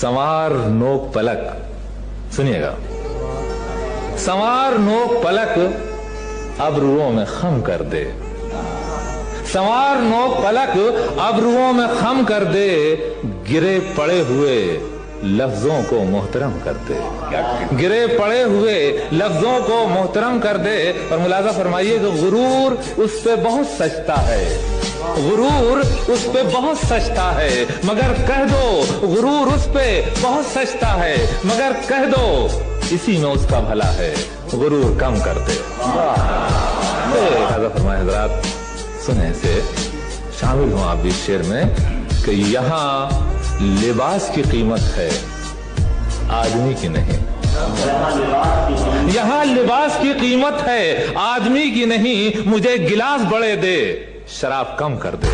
संवार नोक पलक, सुनिएगा। संवार नोक पलक अबरुओं में खम कर दे, संवार नोक पलक अबरुओं में खम कर दे, गिरे पड़े हुए लफ्जों को मोहतरम कर दे, गिरे पड़े हुए लफ्जों को मोहतरम कर दे। और मुलाजा फरमाइए कि गुरूर उस पे बहुत सजता है, गुरूर उस पे बहुत सजता है, मगर कह दो गुरूर उस पे बहुत सजता है, मगर कह दो इसी में उसका भला है, गुरूर कम कर दे। फरमाए हजरात, सुने से शामिल हूं आप भी शेर में कि यहाँ लिबास की कीमत है, आदमी की नहीं। यहाँ लिबास की कीमत है, आदमी की नहीं। मुझे गिलास बड़े दे, शराब कम कर दे।